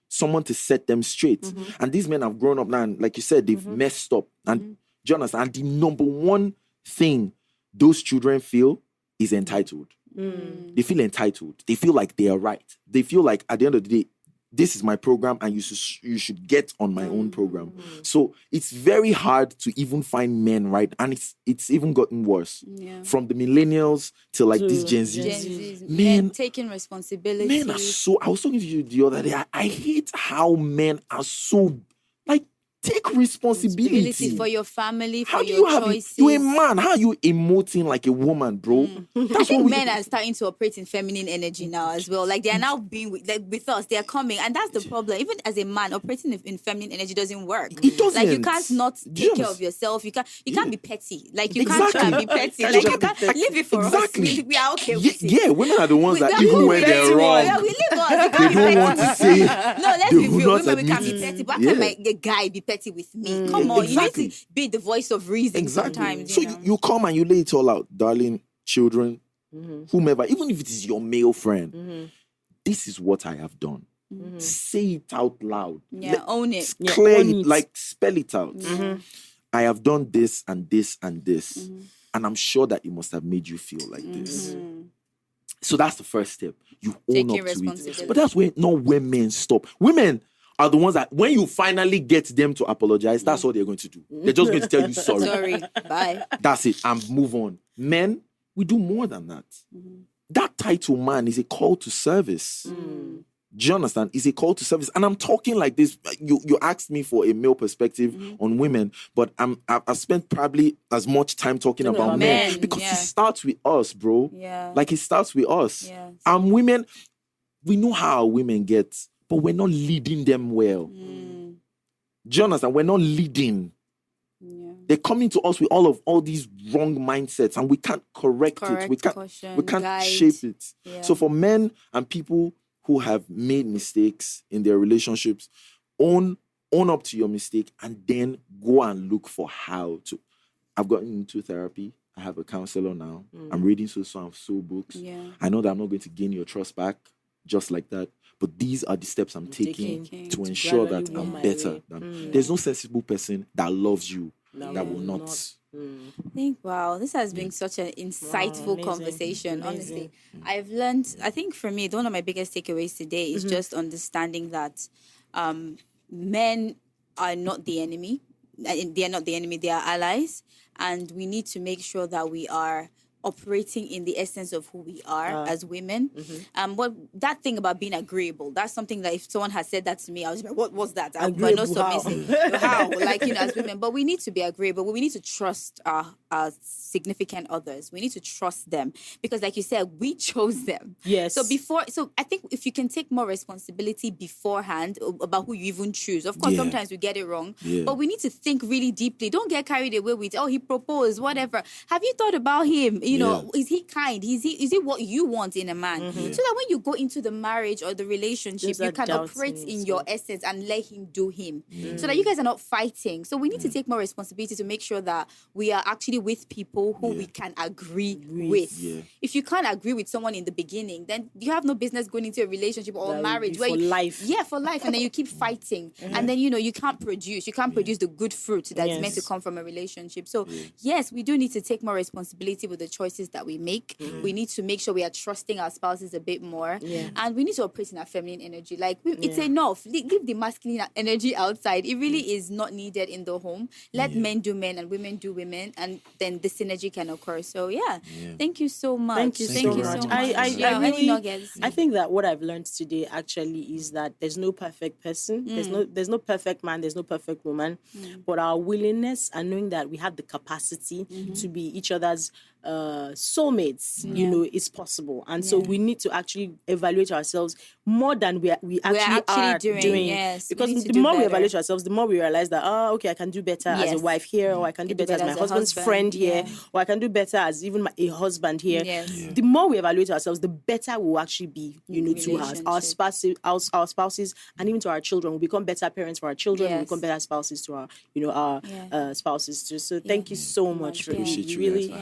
someone to set them straight. And these men have grown up now, and like you said, they've messed up. And do you understand? And the number one thing those children feel is entitled. They feel entitled. They feel like they are right. They feel like at the end of the day, this is my program and you should get on my own program. So it's very hard to even find men, right? And it's even gotten worse. From the millennials till like these Gen Zs. Men taking responsibility. Men are so... I was talking to you the other day. I hate how men are so... like, take responsibility for your family, how for do your you choices. You're a man. How are you emoting like a woman, bro? I think men are starting to operate in feminine energy now as well. Like, they are now being with us. They are coming. And that's the problem. Even as a man, operating in feminine energy doesn't work. It doesn't. Like, you can't not take care of yourself. You can't be petty. Like, you can't try and be petty. Like, you can't leave it for us. We are okay with it. Yeah, women are the ones that even when they're wrong, we leave us. they don't want to say. No, let's be real. Women, we can be petty. But how can my guy be petty with me? Come on, you need to be the voice of reason sometimes. So you come and you lay it all out, darling, children, whomever, even if it is your male friend. This is what I have done. Say it out loud. Own it. Clear it, like spell it out. I have done this and this and this. And I'm sure that it must have made you feel like this. So that's the first step. You own up to it. But that's not when men stop. Women are the ones that when you finally get them to apologize, that's all they're going to do. They're just going to tell you sorry. Sorry, bye. That's it, and move on. Men, we do more than that. That title, man, is a call to service. Do you understand? It's a call to service. And I'm talking like this. You asked me for a male perspective on women, but I've spent probably as much time talking about men because it starts with us, bro. Like, it starts with us. And women, we know how women get, but we're not leading them well. Do you understand? We're not leading. They're coming to us with all these wrong mindsets, and we can't correct it. We can't guide. shape it. So for men and people who have made mistakes in their relationships, own up to your mistake and then go and look for how to. I've gotten into therapy. I have a counselor now. I'm reading so books. I know that I'm not going to gain your trust back just like that. But these are the steps I'm taking to ensure that I'm better. There's no sensible person that loves you that will not. Wow, this has been such an insightful conversation. Honestly, I've learned, I think for me, one of my biggest takeaways today is just understanding that men are not the enemy. They are not the enemy, they are allies. And we need to make sure that we are operating in the essence of who we are as women. What that thing about being agreeable, that's something that if someone has said that to me, I was like, what was that? We're not submissive. How? Like, as women. But we need to be agreeable. We need to trust our significant others. We need to trust them. Because like you said, we chose them. Yes. So I think if you can take more responsibility beforehand about who you even choose. Of course, sometimes we get it wrong. But we need to think really deeply. Don't get carried away with, he proposed, whatever. Have you thought about him? Is he kind? Is he what you want in a man? So that when you go into the marriage or the relationship, you can operate in your essence and let him do him. So that you guys are not fighting. So we need to take more responsibility to make sure that we are actually with people who we can agree with. If you can't agree with someone in the beginning, then you have no business going into a relationship or marriage for life. Yeah, for life. And then you keep fighting. And then, you can't produce. You can't produce the good fruit that's meant to come from a relationship. So yes, we do need to take more responsibility with the choices that we make. We need to make sure we are trusting our spouses a bit more. And we need to operate in our feminine energy. Like, it's enough. Leave the masculine energy outside. It really is not needed in the home. Let men do men and women do women. And then the synergy can occur. So, thank you so much. Thank you so much. I think that what I've learned today actually is that there's no perfect person. There's no perfect man. There's no perfect woman. But our willingness and knowing that we have the capacity to be each other's soulmates, is possible. And so we need to actually evaluate ourselves more than we actually are doing. Yes, because the more we evaluate ourselves, the more we realize that, okay, I can do better as a wife here, or I can do better as my husband's friend here, or I can do better as even a husband here. The more we evaluate ourselves, the better we'll actually be, to our spouses, and even to our children. We'll become better parents for our children. We'll become better spouses to our spouses too. So thank you so much for really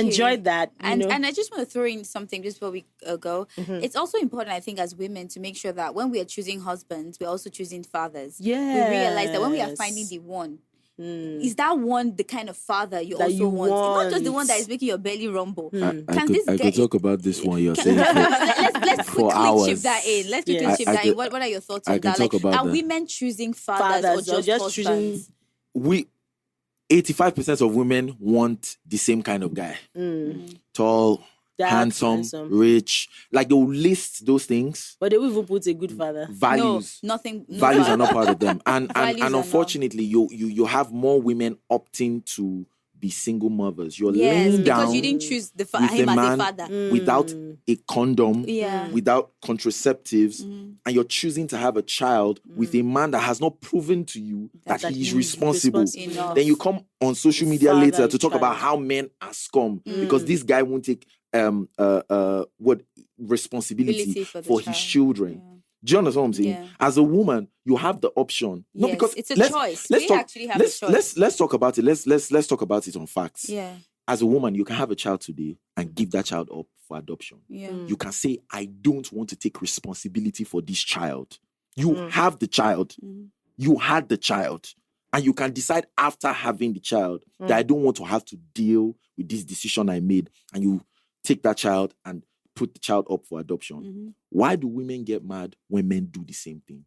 enjoyed that. And I just want to throw in something just before we go. It's also important, I think, as women to make sure that when we are choosing husbands, we're also choosing fathers. We realize that when we are finding the one, is that one the kind of father you want? It's not just the one that is making your belly rumble. I could talk about this one you're saying. Let's quickly chip that in. Let's quickly chip that in. What are your thoughts on that? Like, are women choosing fathers or just husbands? 85% of women want the same kind of guy. Tall, handsome, rich. Like, they will list those things. But they will even put a good father. Values. No, nothing. No values father. are not part of them. And unfortunately, you have more women opting to be single mothers. You're laying down because you didn't choose him as a father. Without a condom, without contraceptives, and you're choosing to have a child with a man that has not proven to you that he is responsible. Then you come on social media later to talk about how men are scum because this guy won't take responsibility for his children. Do you understand what I'm saying? As a woman, you have the option. Not because it's a choice. Let's talk about it. Let's talk about it on facts. As a woman, you can have a child today and give that child up for adoption. You can say, I don't want to take responsibility for this child. You have the child. You had the child. And you can decide after having the child that I don't want to have to deal with this decision I made. And you take that child and put the child up for adoption. Why do women get mad when men do the same thing?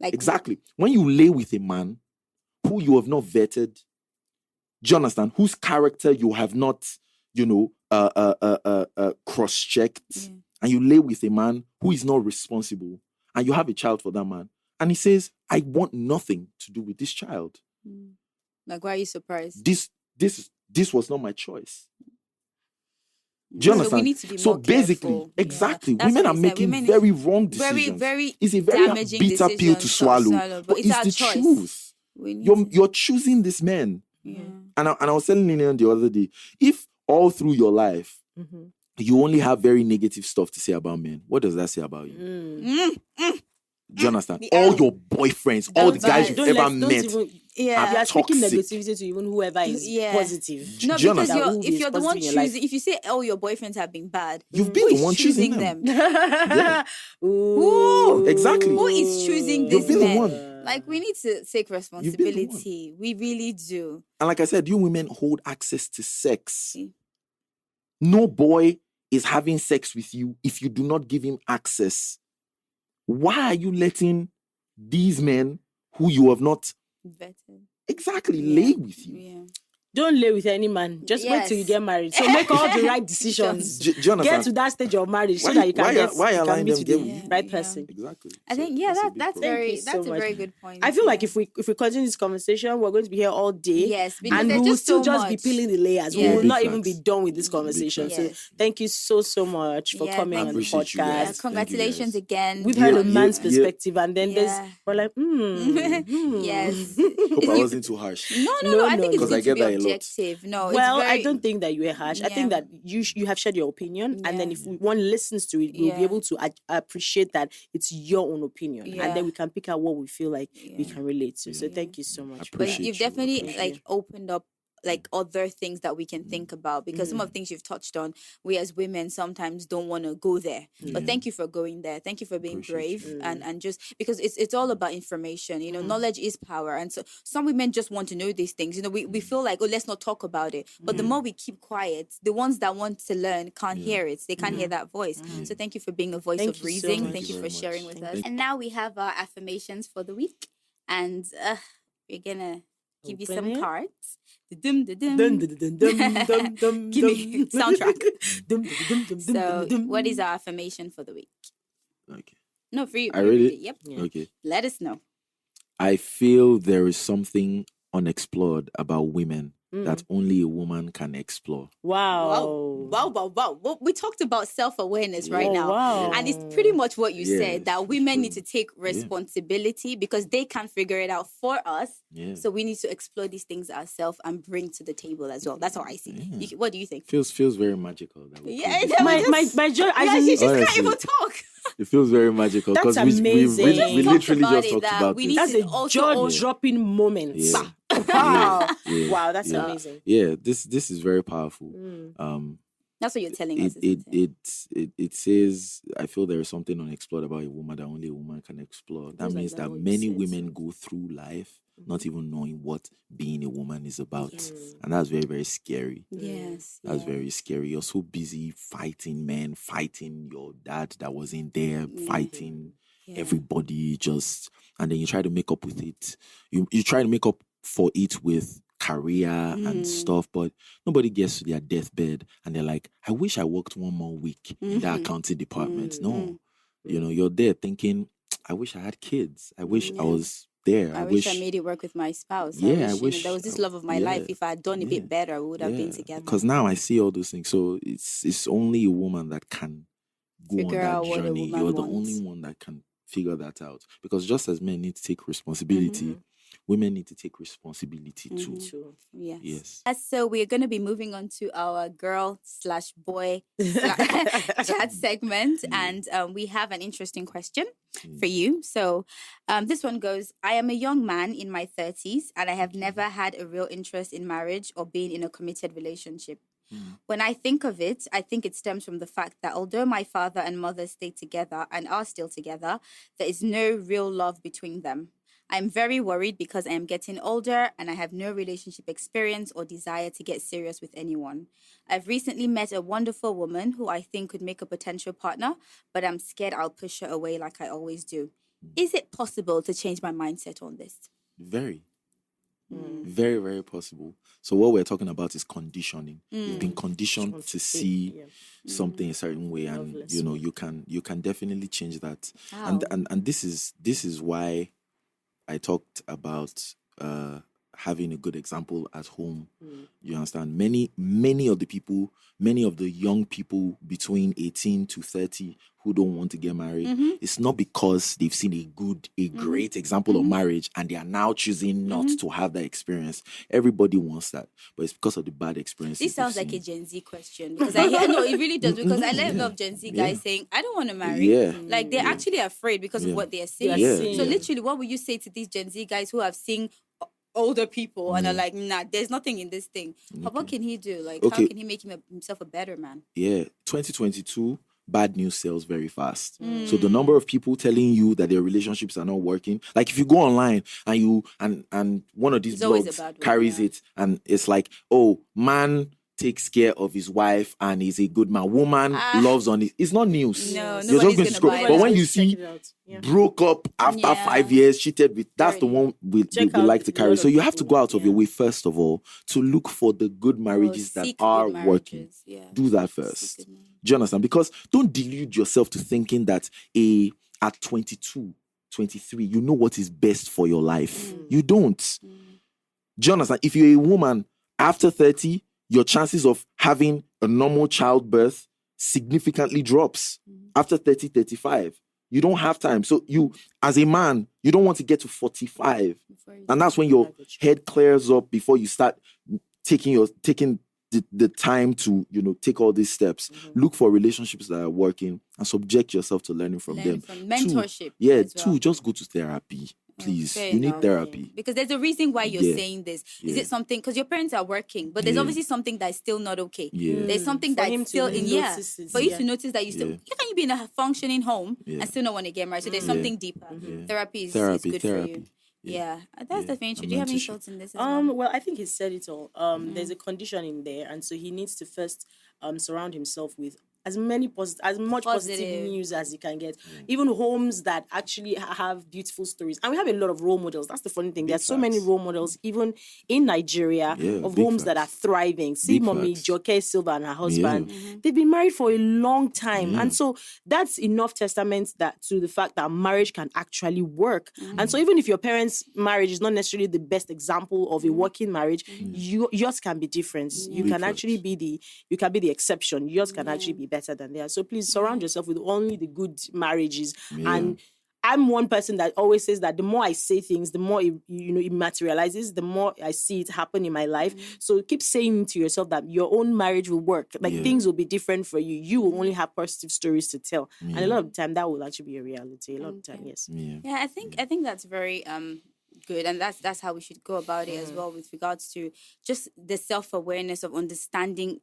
Exactly. When you lay with a man who you have not vetted, do you understand? Whose character you have not, cross-checked, and you lay with a man who is not responsible, and you have a child for that man, and he says, I want nothing to do with this child. Like, why are you surprised? This was not my choice. Do you understand? So we need to be more basically, careful. Exactly. Women are making very wrong decisions. It's a very bitter pill to swallow. But it's the truth. You're choosing this man. And I was telling Lilian the other day, if all through your life, you only have very negative stuff to say about men, what does that say about you? Do you understand? All your boyfriends, all the guys you've ever met are speaking toxic. negativity to even whoever is positive. No, because if you're the one choosing, if you say all your boyfriends have been bad, you've been the one choosing them. Who? Exactly. Who is choosing this You've been the man? one. Like, we need to take responsibility. We really do. And like I said, you women hold access to sex. No boy is having sex with you if you do not give him access. Why are you letting these men who you have not vetted lay with you? don't lay with any man. Just wait till you get married. So make all the right decisions. Do you understand? Get to that stage of marriage so that you can meet the right person. Exactly. I think that's a very good point. I feel like if we continue this conversation, we're going to be here all day. Yes, because and we will still just much. be peeling the layers. Yeah. We will not even be done with this conversation. So thank you so much for coming on the podcast. Yeah, congratulations again. We've heard a man's perspective, and then we're like, Yes. Hope I wasn't too harsh. No. I think it's good to be objective. No, well, I don't think that you were harsh. I think that you have shared your opinion, and then if one listens to it, we'll be able to appreciate that it's your own opinion, and then we can pick out what we feel like we can relate to. So thank you so much. But you've definitely opened up other things that we can think about, because some of the things you've touched on, we as women sometimes don't want to go there. But thank you for going there. Thank you for being brave and just because it's all about information. Knowledge is power, and so some women just want to know these things. We feel like, oh, let's not talk about it. But the more we keep quiet, the ones that want to learn can't hear it. They can't hear that voice. So thank you for being a voice of reason. Thank you for sharing with us. And now we have our affirmations for the week, and we're gonna give you some cards. Give me soundtrack. So, what is our affirmation for the week? Okay. No, for you. I read it. Yep. Yeah. Okay. Let us know. I feel there is something unexplored about women that only a woman can explore. Wow. Well, we talked about self-awareness right now. Wow. And it's pretty much what you said, that women need to take responsibility because they can't figure it out for us. Yeah. So we need to explore these things ourselves and bring to the table as well. That's how I see it. What do you think? Feels very magical. My joy. She just can't even talk. It feels very magical because we literally just talked about it. That's a jaw-dropping moment. Yeah. Wow, that's amazing. Yeah, this is very powerful. That's what you're telling us. It says, I feel there is something unexplored about a woman that only a woman can explore. That means that many women go through life not even knowing what being a woman is about. And that's very, very scary. Yes. That's very scary. You're so busy fighting men, fighting your dad that wasn't there, fighting everybody and then you try to make up with it. You try to make up for it with career and stuff, but nobody gets to their deathbed and they're like, I wish I worked one more week in that accounting department. No. You're there thinking, I wish I had kids. I wish I was there. I wish I made it work with my spouse. I wish there was this love of my life. If I had done a bit better, we would have been together. Because now I see all those things. So it's only a woman that can go figure on out that journey. You're the only one that can figure that out. Because just as men need to take responsibility, women need to take responsibility too. Yes. So we're going to be moving on to our girl/boy chat segment. And we have an interesting question for you. So this one goes, I am a young man in my 30s and I have never had a real interest in marriage or being in a committed relationship. When I think of it, I think it stems from the fact that although my father and mother stayed together and are still together, there is no real love between them. I'm very worried because I am getting older and I have no relationship experience or desire to get serious with anyone. I've recently met a wonderful woman who I think could make a potential partner, but I'm scared I'll push her away like I always do. Is it possible to change my mindset on this? Very. Very, very possible. So what we're talking about is conditioning. You've been conditioned to see something a certain way, and you can definitely change that. And this is why I talked about having a good example at home. You understand? Many of the young people between 18 to 30 who don't want to get married, it's not because they've seen a great example of marriage and they are now choosing not to have that experience. Everybody wants that, but it's because of the bad experience. This sounds like a Gen Z question because it really does, because I learned of Gen Z guys saying, I don't want to marry. Like they're actually afraid because of what they're seeing. So literally, what would you say to these Gen Z guys who have seen older people and are like, nah, there's nothing in this thing? What can he do? Like, how can he make himself a better man? 2022, bad news sells very fast. So the number of people telling you that their relationships are not working, like if you go online and and one of these blogs carries it and it's like, oh, man takes care of his wife and is a good man. Woman loves on it. It's not news. No, you're just going to scroll. But when you see broke up after 5 years, cheated with, that's the one we like to carry. So you have to go out of your way, first of all, to look for the good marriages that are working. Yeah. Do that first. Do you understand? Because don't delude yourself to thinking that at 22, 23, you know what is best for your life. You don't. Do you understand? If you're a woman after 30, your chances of having a normal childbirth significantly drops. After 30, 35, you don't have time. So you, as a man, you don't want to get to 45. And that's when your head clears up before you start taking the time to, take all these steps. Look for relationships that are working and subject yourself to learning from them. From mentorship. Just go to therapy. Please, you need therapy. Because there's a reason why you're saying this. Is it something, because your parents are working, but there's obviously something that's still not okay. There's something that's still in, for you to notice that you still, how can you be in a functioning home and still not want to get married? So there's something deeper. Therapy is good for you. Yeah, that's definitely true. Do you have any thoughts on this as well? Well, I think he said it all. There's a condition in there, and so he needs to first surround himself with as much positive news as he can get. Even homes that actually have beautiful stories. And we have a lot of role models. That's the funny thing. There's so many role models, even in Nigeria, of homes that are thriving. See Mommy Joke Silva and her husband. They've been married for a long time. And so that's enough testament to the fact that marriage can actually work. And so even if your parents' marriage is not necessarily the best example of a working marriage, yours can be different. You can actually be the exception. Yours can actually be better than theirs. So please surround yourself with only the good marriages. And I'm one person that always says that the more I say things, the more it materializes, the more I see it happen in my life. So keep saying to yourself that your own marriage will work. Like things will be different for you. You will only have positive stories to tell. And a lot of the time that will actually be a reality. A lot of the time, yes. Yeah, I think that's very good, and that's how we should go about it as well, with regards to just the self-awareness of understanding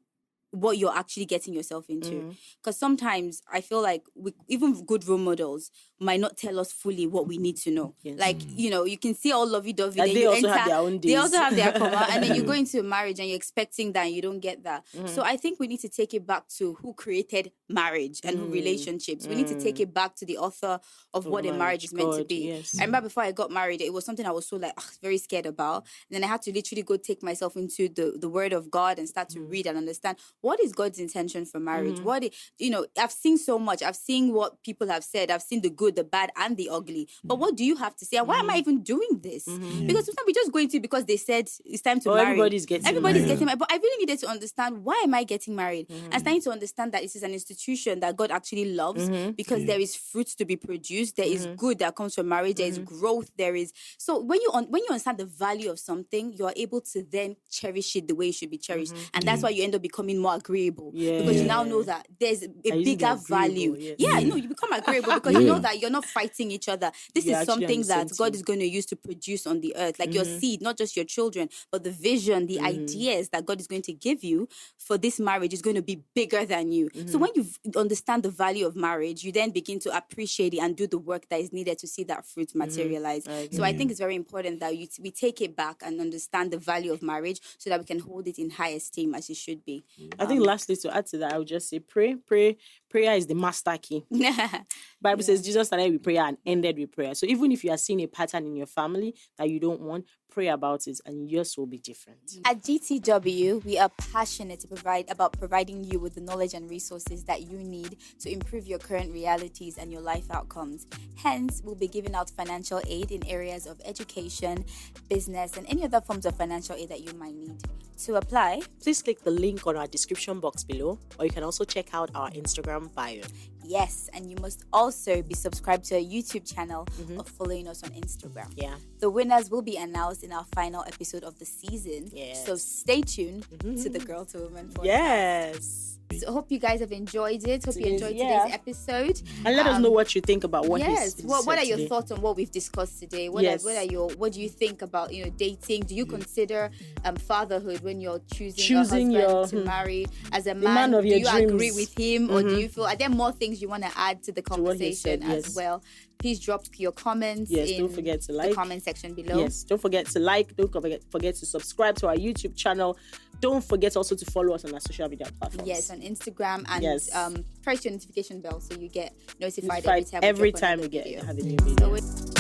what you're actually getting yourself into. Because sometimes I feel like even good role models might not tell us fully what we need to know. Like, you can see all lovey-dovey. They also have their own days. They also have their comma. And then you go into a marriage and you're expecting that and you don't get that. So I think we need to take it back to who created marriage and relationships. We need to take it back to the author of what a marriage is meant to be. Yes. I remember before I got married, it was something I was so very scared about. And then I had to literally go take myself into the word of God and start to read and understand what is God's intention for marriage. I've seen so much. I've seen what people have said. I've seen the good, the bad, and the ugly. But what do you have to say? And why am I even doing this? Because sometimes we just go into it because they said it's time to marry. Everybody's getting married. But I really needed to understand, why am I getting married? And starting to understand that this is an institution that God actually loves, because there is fruit to be produced. There is good that comes from marriage. There is growth. There is. So when you understand the value of something, you are able to then cherish it the way it should be cherished. And that's why you end up becoming more agreeable. Because you now know that there's a bigger value. You become agreeable because you know that you're not fighting each other. This is something that God is going to use to produce on the earth. Like your seed, not just your children, but the vision, the ideas that God is going to give you for this marriage is going to be bigger than you. So when you understand the value of marriage, you then begin to appreciate it and do the work that is needed to see that fruit materialize. So I think it's very important that we take it back and understand the value of marriage so that we can hold it in high esteem as it should be. I think lastly, to add to that, I would just say pray. Prayer is the master key. Bible says Jesus started with prayer and ended with prayer. So even if you are seeing a pattern in your family that you don't want, pray about it and yours will be different. At GTW, we are passionate about providing you with the knowledge and resources that you need to improve your current realities and your life outcomes. Hence, we'll be giving out financial aid in areas of education, business, and any other forms of financial aid that you might need. To apply, please click the link on our description box below, or you can also check out our Instagram bio. Yes, and you must also be subscribed to our YouTube channel or following us on Instagram. Yeah. The winners will be announced in our final episode of the season. Yes. So stay tuned to the Girl to Woman podcast. Yes. So I hope you guys have enjoyed it. Hope you enjoyed today's episode. And let us know what you think about what what are your thoughts on what we've discussed today? What do you think about dating? Do you consider fatherhood when you're choosing a husband to marry? As a man, of do your you dreams. agree with him, or do you feel are there more things things you want to add to the conversation as well, please drop your comments in don't forget to like the comment section below. Yes, don't forget to like. Don't forget to subscribe to our YouTube channel. Don't forget also to follow us on our social media platforms. Yes, on Instagram, and press your notification bell so you get notified every time we have a new video.